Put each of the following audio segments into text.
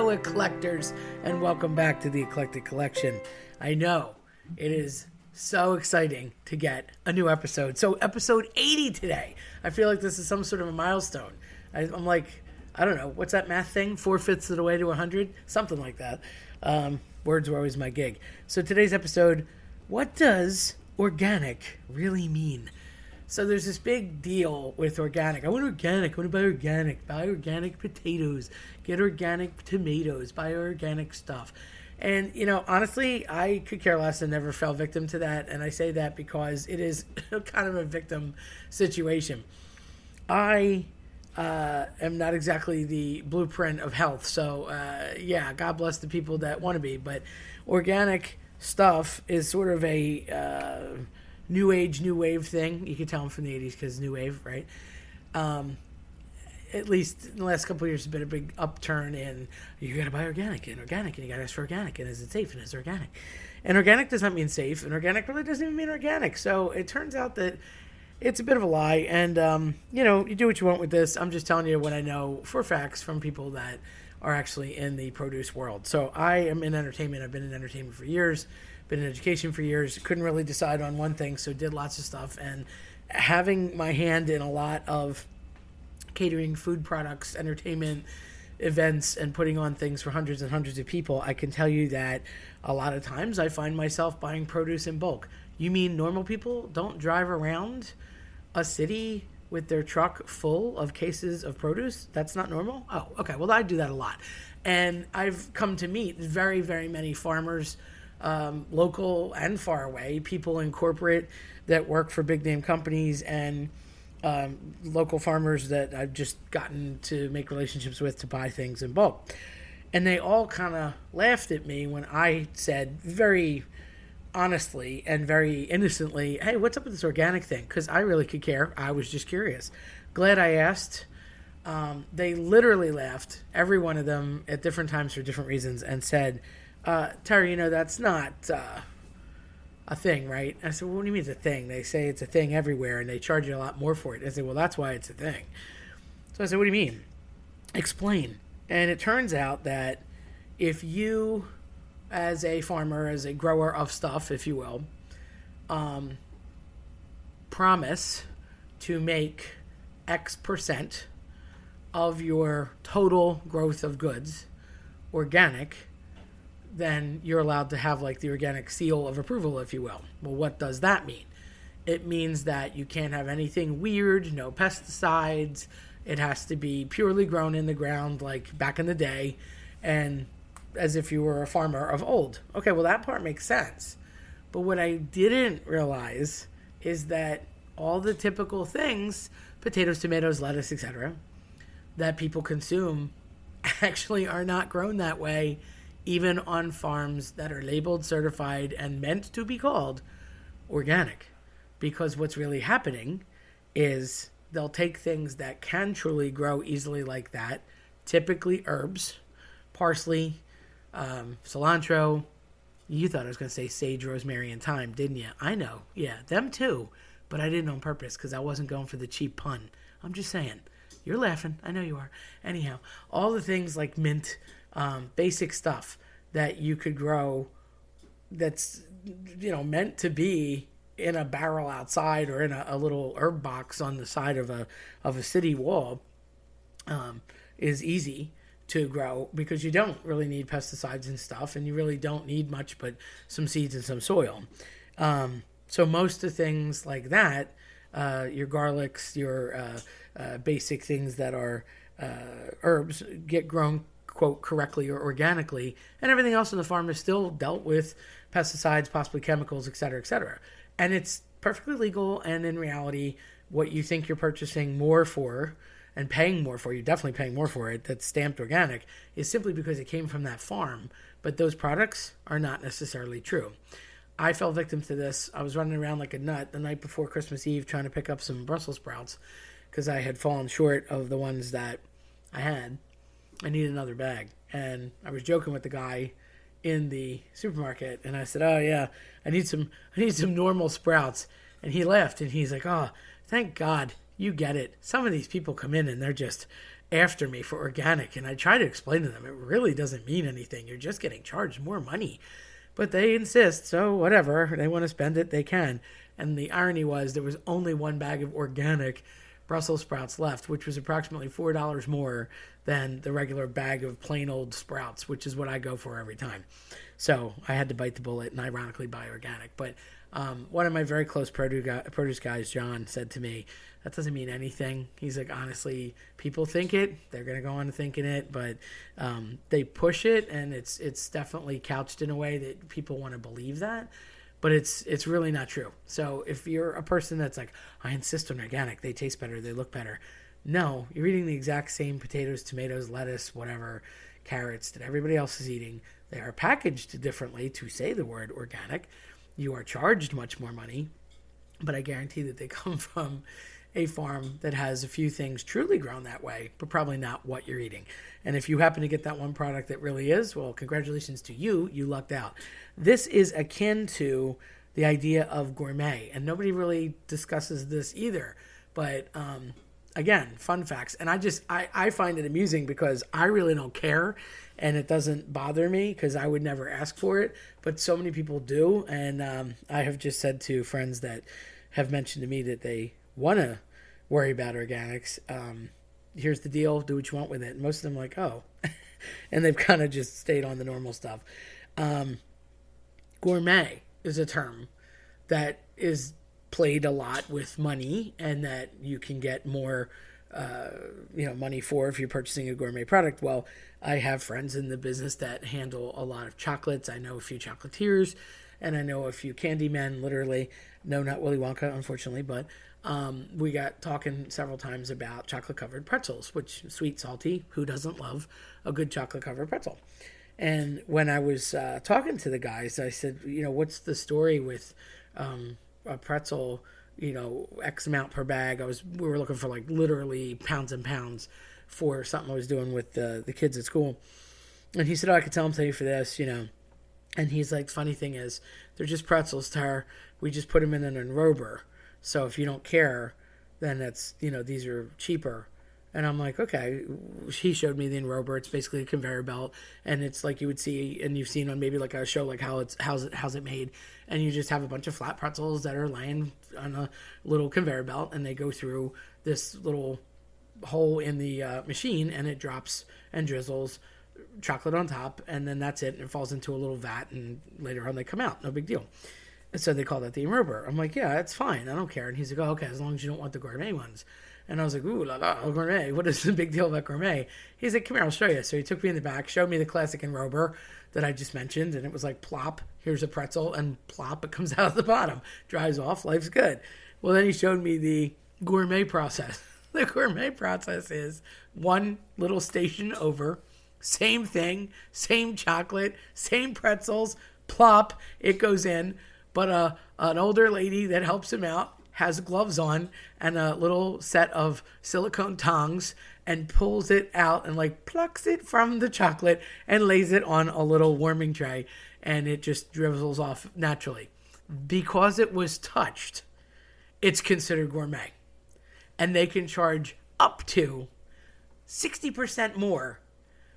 Hello, Eclectors, and welcome back to the Eclectic Collection. I know it is so exciting to get a new episode. So, episode 80 today. I feel like this is some sort of a milestone. I'm like, I don't know, what's that math thing? 4/5 of the way to 100? Something like that. Words were always my gig. So, today's episode, what does organic really mean? So there's this big deal with organic. I want organic. I want to buy organic. Buy organic potatoes. Get organic tomatoes. Buy organic stuff. And, you know, honestly, I could care less and never fell victim to that. And I say that because it is kind of a victim situation. I am not exactly the blueprint of health. So, yeah, God bless the people that want to be. But organic stuff is sort of a... new age, new wave thing. You can tell them from the 80s because new wave, right? At least in the last couple of years, there's been a big upturn in you got to buy organic, and you got to ask for organic, and is it safe, and is it organic? And organic does not mean safe, and organic really doesn't even mean organic. So it turns out that it's a bit of a lie, and, you know, you do what you want with this. I'm just telling you what I know for facts from people that are actually in the produce world. So I am in entertainment. I've been in entertainment for years. Been in education for years, couldn't really decide on one thing, so did lots of stuff. And having my hand in a lot of catering, food products, entertainment, events, and putting on things for hundreds and hundreds of people, I can tell you that a lot of times I find myself buying produce in bulk. You mean normal people don't drive around a city with their truck full of cases of produce? That's not normal? Oh, okay. Well, I do that a lot. And I've come to meet very, very many farmers, local and far away, people in corporate that work for big name companies, and local farmers that I've just gotten to make relationships with to buy things in bulk. And they all kind of laughed at me when I said very honestly and very innocently, hey, what's up with this organic thing? Because I really could care. I was just curious. Glad I asked. They literally laughed, every one of them, at different times for different reasons, and said, Terry, you know, that's not a thing, right? I said, well, what do you mean it's a thing? They say it's a thing everywhere, and they charge you a lot more for it. I said, well, that's why it's a thing. So I said, what do you mean? Explain. And it turns out that if you, as a farmer, as a grower of stuff, if you will, promise to make X percent of your total growth of goods organic, then you're allowed to have like the organic seal of approval, if you will. Well, what does that mean? It means that you can't have anything weird, no pesticides. It has to be purely grown in the ground like back in the day, and as if you were a farmer of old. Okay, well, that part makes sense. But what I didn't realize is that all the typical things, potatoes, tomatoes, lettuce, etc., that people consume actually are not grown that way, even on farms that are labeled, certified, and meant to be called organic. Because what's really happening is they'll take things that can truly grow easily like that, typically herbs, parsley, cilantro. You thought I was going to say sage, rosemary, and thyme, didn't you? I know. Yeah, them too. But I didn't on purpose because I wasn't going for the cheap pun. I'm just saying. You're laughing. I know you are. Anyhow, all the things like mint, basic stuff that you could grow that's, you know, meant to be in a barrel outside or in a little herb box on the side of a city wall, is easy to grow because you don't really need pesticides and stuff, and you really don't need much but some seeds and some soil. So most of the things like that, your garlics, your basic things that are herbs, get grown, quote, correctly or organically, and everything else on the farm is still dealt with pesticides, possibly chemicals, et cetera, et cetera. And it's perfectly legal, and in reality, what you think you're purchasing more for and paying more for, you're definitely paying more for it, that's stamped organic, is simply because it came from that farm. But those products are not necessarily true. I fell victim to this. I was running around like a nut the night before Christmas Eve trying to pick up some Brussels sprouts because I had fallen short of the ones that I had. I needed another bag. And I was joking with the guy in the supermarket, and I said, oh yeah, I need some normal sprouts. And he laughed, and he's like, oh, thank God you get it. Some of these people come in and they're just after me for organic. And I try to explain to them, it really doesn't mean anything. You're just getting charged more money. But they insist, so whatever. They want to spend it, they can. And the irony was there was only one bag of organic Brussels sprouts left, which was approximately $4 more than the regular bag of plain old sprouts, which is what I go for every time. So I had to bite the bullet and ironically buy organic. But one of my very close produce guys, John, said to me, that doesn't mean anything. He's like, honestly, people think it. They're going to go on to thinking it, but they push it, and it's definitely couched in a way that people want to believe that. But it's really not true. So if you're a person that's like, I insist on organic, they taste better, they look better. No, you're eating the exact same potatoes, tomatoes, lettuce, whatever, carrots that everybody else is eating. They are packaged differently to say the word organic. You are charged much more money, but I guarantee that they come from a farm that has a few things truly grown that way, but probably not what you're eating. And if you happen to get that one product that really is, well, congratulations to you. You lucked out. This is akin to the idea of gourmet, and nobody really discusses this either. But again, fun facts. And I find it amusing because I really don't care, and it doesn't bother me because I would never ask for it. But so many people do, and I have just said to friends that have mentioned to me that they want to worry about organics. Here's the deal, do what you want with it. And most of them are like, oh. And they've kind of just stayed on the normal stuff. Gourmet is a term that is played a lot with money, and that you can get more money for if you're purchasing a gourmet product. Well, I have friends in the business that handle a lot of chocolates. I know a few chocolatiers, and I know a few candy men, literally. No, not Willy Wonka, unfortunately, but we got talking several times about chocolate-covered pretzels, which sweet, salty, who doesn't love a good chocolate-covered pretzel? And when I was talking to the guys, I said, what's the story with a pretzel, X amount per bag? We were looking for like literally pounds and pounds for something I was doing with the kids at school. And he said, I could tell you for this, And he's like, funny thing is, they're just pretzels, Tara. We just put them in an enrober. So if you don't care, then that's, these are cheaper. And I'm like, okay. He showed me the enrober. It's basically a conveyor belt, and it's like you would see, and you've seen on maybe like a show, like how's it made, and you just have a bunch of flat pretzels that are laying on a little conveyor belt, and they go through this little hole in the machine, and it drops and drizzles chocolate on top, and then that's it, and it falls into a little vat, and later on they come out. No big deal. And so they call that the enrober. I'm like, yeah, it's fine. I don't care. And he's like, oh, okay, as long as you don't want the gourmet ones. And I was like, ooh, la la, gourmet. What is the big deal about gourmet? He's like, come here, I'll show you. So he took me in the back, showed me the classic enrober that I just mentioned, and it was like, plop, here's a pretzel, and plop, it comes out of the bottom. Dries off, life's good. Well, then he showed me the gourmet process. The gourmet process is one little station over, same thing, same chocolate, same pretzels, plop, it goes in. But an older lady that helps him out has gloves on and a little set of silicone tongs and pulls it out and like plucks it from the chocolate and lays it on a little warming tray, and it just drizzles off naturally. Because it was touched, it's considered gourmet. And they can charge up to 60% more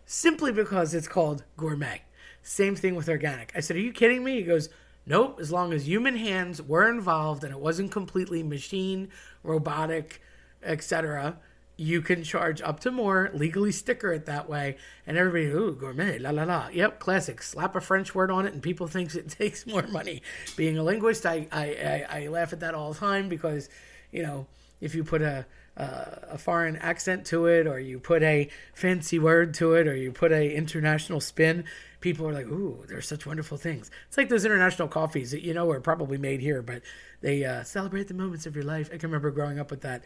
simply because it's called gourmet. Same thing with organic. I said, are you kidding me? He goes, nope, as long as human hands were involved and it wasn't completely machine, robotic, etc., you can charge up to more, legally sticker it that way, and everybody, ooh, gourmet, la la la. Yep, classic. Slap a French word on it and people think it takes more money. Being a linguist, I laugh at that all the time because, if you put a foreign accent to it, or you put a fancy word to it, or you put a international spin, people are like, ooh, they're such wonderful things. It's like those international coffees that are probably made here, but they celebrate the moments of your life. I can remember growing up with that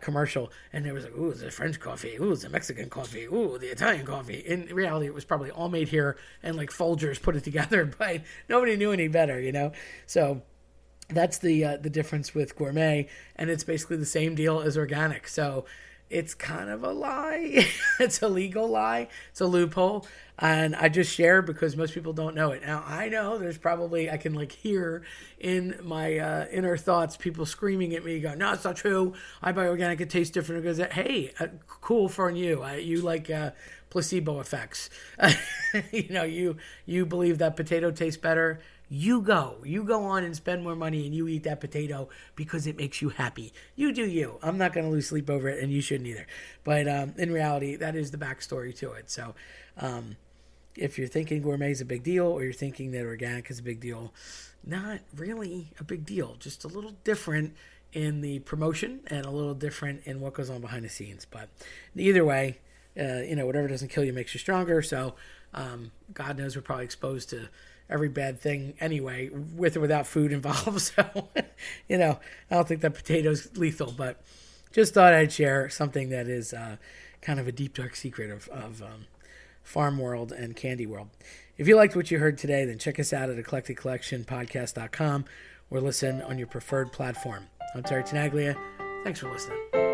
commercial, and there was like, ooh, it's a French coffee, ooh, it's a Mexican coffee, ooh, the Italian coffee. In reality, it was probably all made here, and like Folgers put it together, but nobody knew any better, So that's the difference with gourmet, and it's basically the same deal as organic. So it's kind of a lie. It's a legal lie. It's a loophole. And I just share because most people don't know it. Now, I know there's probably, I can like hear in my inner thoughts people screaming at me, going, no, it's not true. I buy organic. It tastes different. It goes, hey, cool for you. You like placebo effects. You believe that potato tastes better. You go on and spend more money and you eat that potato because it makes you happy. You do you. I'm not going to lose sleep over it, and you shouldn't either. But in reality, that is the backstory to it. So if you're thinking gourmet is a big deal, or you're thinking that organic is a big deal, not really a big deal. Just a little different in the promotion and a little different in what goes on behind the scenes. But either way, whatever doesn't kill you makes you stronger. So God knows we're probably exposed to every bad thing anyway, with or without food involved. So, I don't think that potato's lethal, but just thought I'd share something that is kind of a deep, dark secret of farm world and candy world. If you liked what you heard today, then check us out at eclecticcollectionpodcast.com or listen on your preferred platform. I'm Terry Tenaglia. Thanks for listening.